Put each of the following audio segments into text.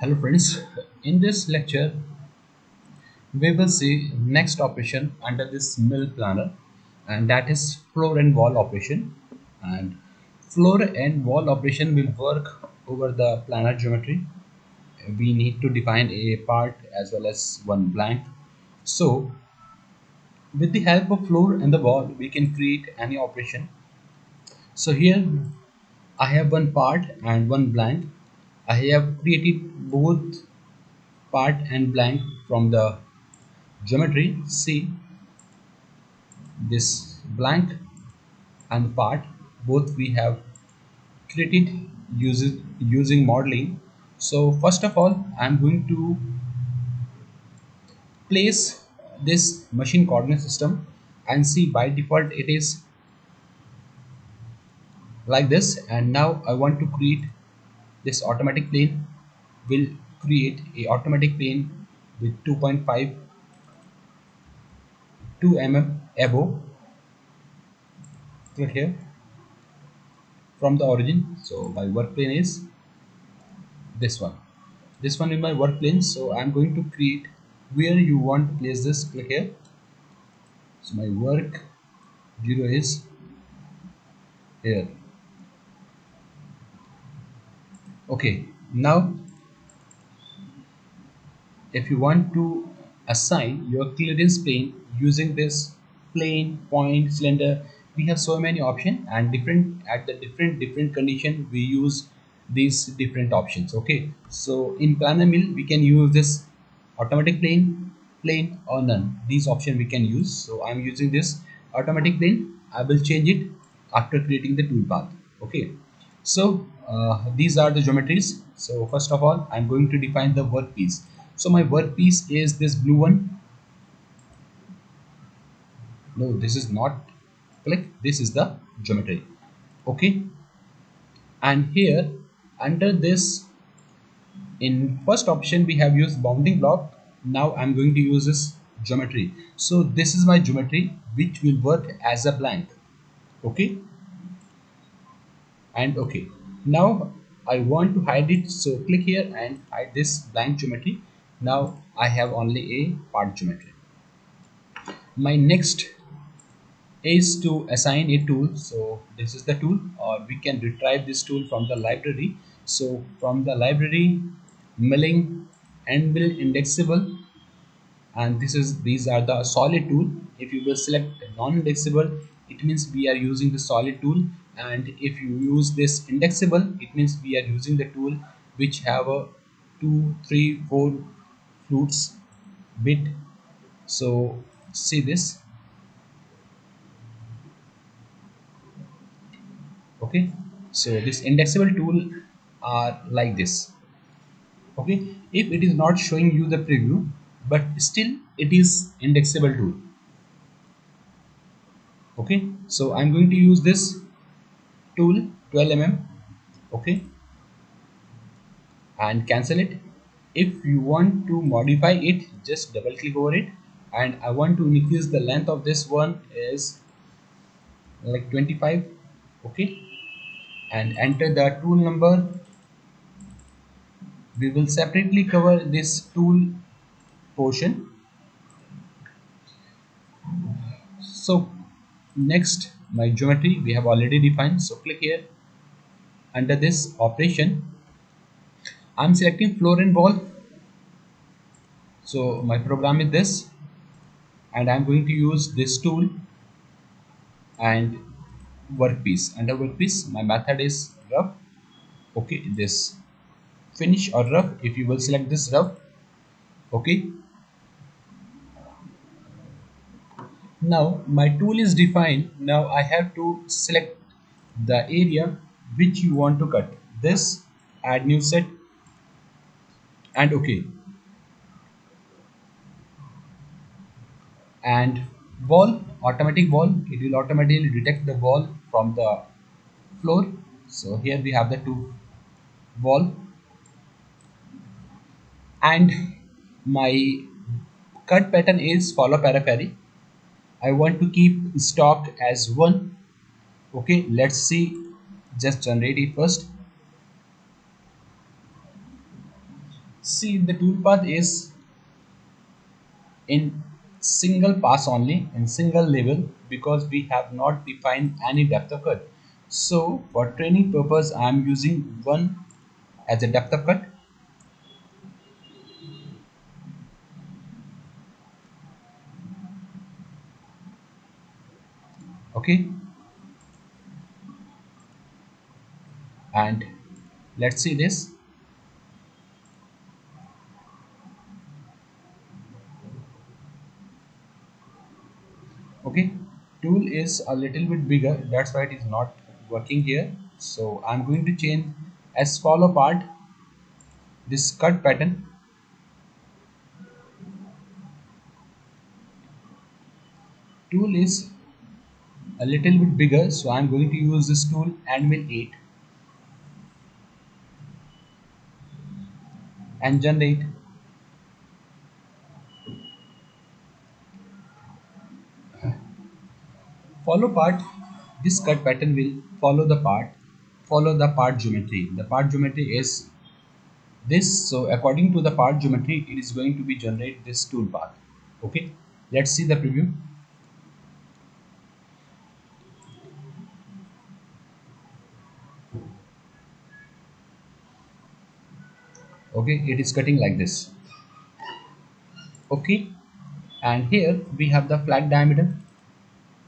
Hello friends, in this lecture we will see next operation under this mill planner, and that is floor and wall operation. And floor and wall operation will work over the planar geometry. We need to define a part as well as one blank. So with the help of floor and the wall we can create any operation. So here I have one part and one blank. I have created both part and blank from the geometry. See, this blank and part both we have created using modeling. So first of all I'm going to place this machine coordinate system, and see by default it is like this. And now I want to create this automatic plane. Will create a automatic plane with 2.5 above. Click here from the origin. So my work plane is this one is my work plane. So I'm going to create where you want to place this. Click here. So my work 0 is here. Okay, now if you want to assign your clearance plane using this plane point cylinder, we have so many options, and different at the different condition we use these different options. Okay, so in planar mill we can use this automatic plane or none. These options we can use. So I'm using this automatic plane. I will change it after creating the toolpath. Okay, so these are the geometries. So first of all I'm going to define the workpiece. So my workpiece is this blue one. No, this is not. Click. This is the geometry. Okay, and here under this, in first option we have used bounding block. Now I'm going to use this geometry. So this is my geometry which will work as a blank. Okay, and okay, now I want to hide it. So click here and hide this blank geometry. Now I have only a part geometry. My next is to assign a tool. So this is the tool, or we can retrieve this tool from the library. So from the library, milling and mill indexable, and these are the solid tool. If you will select non-indexable, it means we are using the solid tool, and if you use this indexable, it means we are using the tool which have a 2 3 4 flutes bit. So see this. Okay, so this indexable tool are like this. Okay, if it is not showing you the preview, but still it is indexable tool. Okay, so I'm going to use this tool 12 mm. Okay, and cancel it. If you want to modify it, just double click over it, and I want to increase the length of this one is like 25. Okay, and enter the tool number. We will separately cover this tool portion. So next, my geometry we have already defined. So click here. Under this operation I'm selecting floor and wall. So my program is this, and I'm going to use this tool and workpiece. Under workpiece my method is rough. Okay, this finish or rough, if you will select this rough. Okay, now my tool is defined. Now I have to select the area which you want to cut. This, add new set, and okay, and wall, automatic wall, it will automatically detect the wall from the floor. So here we have the two wall, and my cut pattern is follow periphery. I want to keep stock as 1. Okay, let's see, just generate it first. See, the toolpath is in single pass only, in single level, because we have not defined any depth of cut. So for training purpose, I am using one as a depth of cut. Okay, and let's see this. Okay, tool is a little bit bigger, that's why it is not working here. So I'm going to change as follow part, this cut pattern. Tool is a little bit bigger, so I'm going to use this tool and mill 8 and generate. Follow part, this cut pattern will follow the part geometry. The part geometry is this, so according to the part geometry it is going to be generate this tool path. Okay, let's see the preview. Okay, it is cutting like this. Okay, and here we have the flat diameter,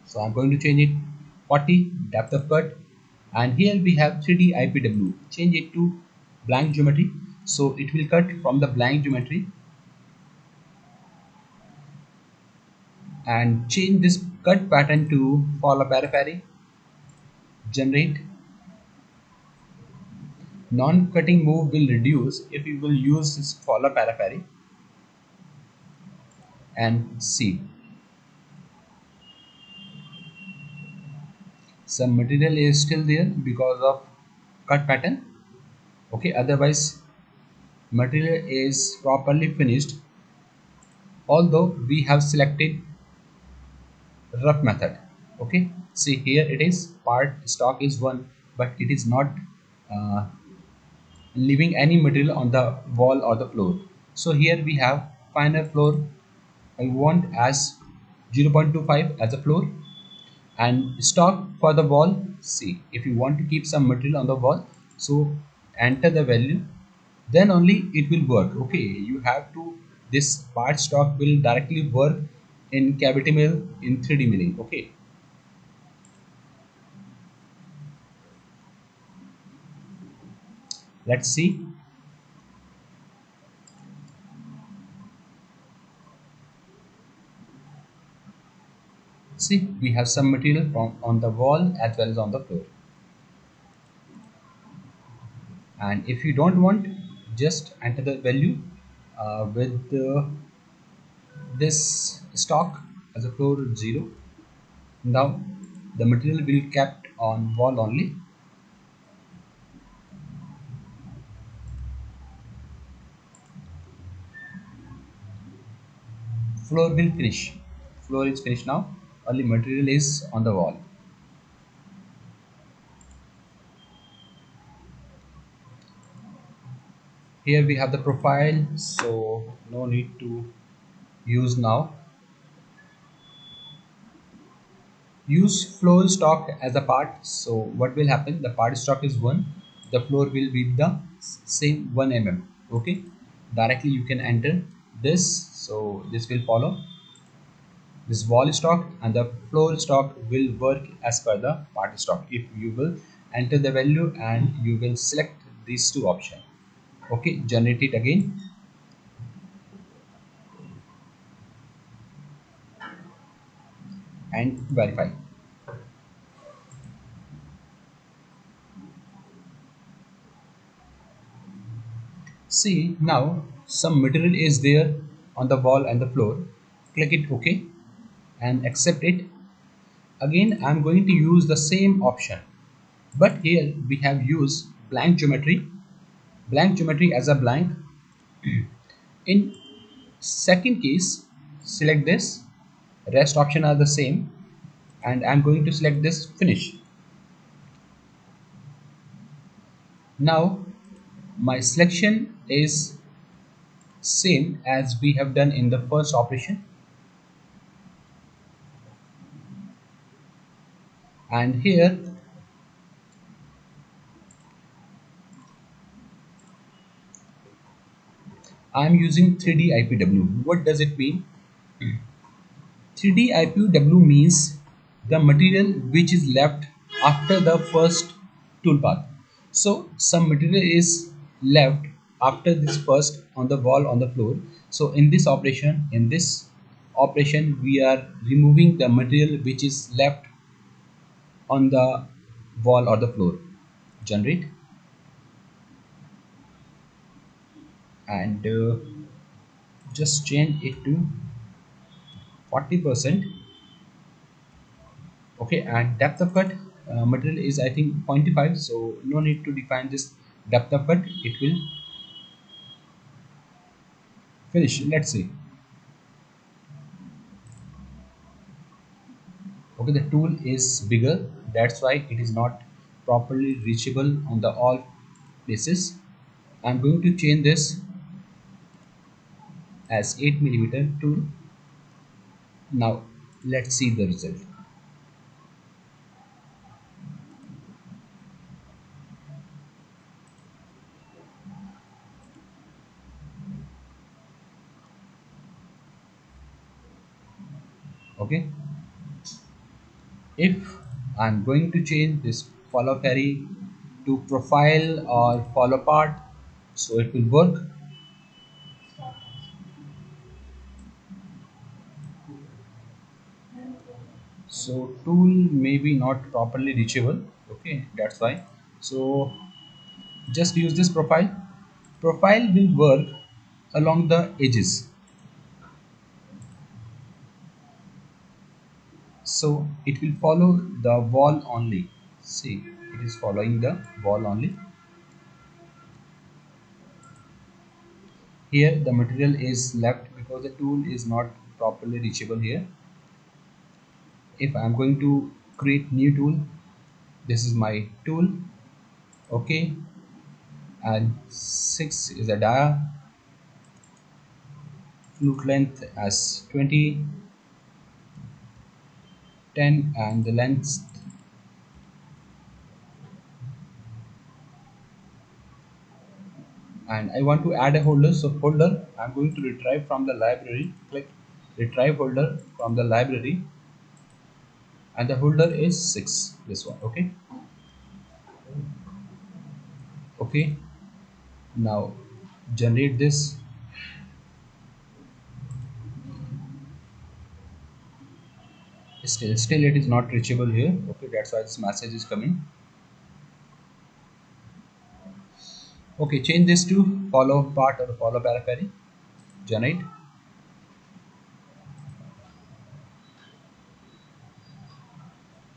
so I'm going to change it 40 depth of cut, and here we have 3D IPW, change it to blank geometry, so it will cut from the blank geometry, and change this cut pattern to follow periphery, generate. Non-cutting move will reduce if you will use this follow periphery, and see some material is still there because of cut pattern. Okay, otherwise material is properly finished, although we have selected rough method. Okay, see here it is part stock is one, but it is not uh, leaving any material on the wall or the floor. So here we have final floor, I want as 0.25 as a floor, and stock for the wall. See, if you want to keep some material on the wall, so enter the value, then only it will work. Okay, you have to, this part stock will directly work in cavity mill, in 3D milling. Okay, let's see. See, we have some material from on the wall as well as on the floor, and if you don't want, just enter the value with this stock as a floor 0. Now the material will kept on wall only. Floor will finish. Floor is finished now. Only material is on the wall. Here we have the profile, so no need to use now. Use floor stock as a part. So what will happen? The part stock is 1. The floor will be the same 1 mm. Okay. Directly you can enter this. So this will follow. This wall stock and the floor stock will work as per the part stock. If you will enter the value and you will select these two options. Okay, generate it again, and verify. See, now some material is there on the wall and the floor. Click it OK and accept it. Again, I'm going to use the same option, but here we have used blank geometry. Blank geometry as a blank. In second case, select this. Rest option are the same, and I'm going to select this finish. Now my selection is same as we have done in the first operation. And here I am using 3D IPW. What does it mean? 3D IPW means the material which is left after the first toolpath. So some material is left after this first on the wall on the floor. So in this operation we are removing the material which is left on the wall or the floor. Generate and just change it to 40%. Okay, and depth of cut material is I think 0.5, so no need to define this depth of cut. It will finish. Let's see. Okay, the tool is bigger, that's why it is not properly reachable on the all places. I'm going to change this as 8 millimeter tool. Now let's see the result. Okay, if I'm going to change this follow carry to profile or follow part, so it will work. So tool may be not properly reachable. Okay, that's why. So just use this profile will work along the edges, so it will follow the wall only. See, it is following the wall only. Here the material is left because the tool is not properly reachable here. If I'm going to create new tool, this is my tool. Okay, and 6 is a dia, flute length as 20, 10, and the length. And I want to add a holder, so holder I'm going to retrieve from the library. Click retrieve holder from the library, and the holder is 6, this one. Okay, okay, now generate this. Still it is not reachable here. Okay, that's why this message is coming. Okay, change this to follow part or follow periphery. Generate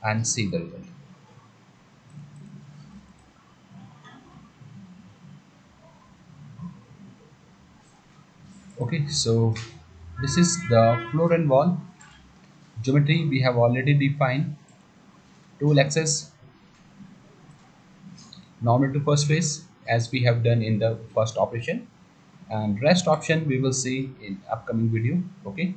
and see the result. Okay, so this is the floor and wall geometry. We have already defined tool axis, normal to first face, as we have done in the first operation, and rest option we will see in upcoming video. Okay,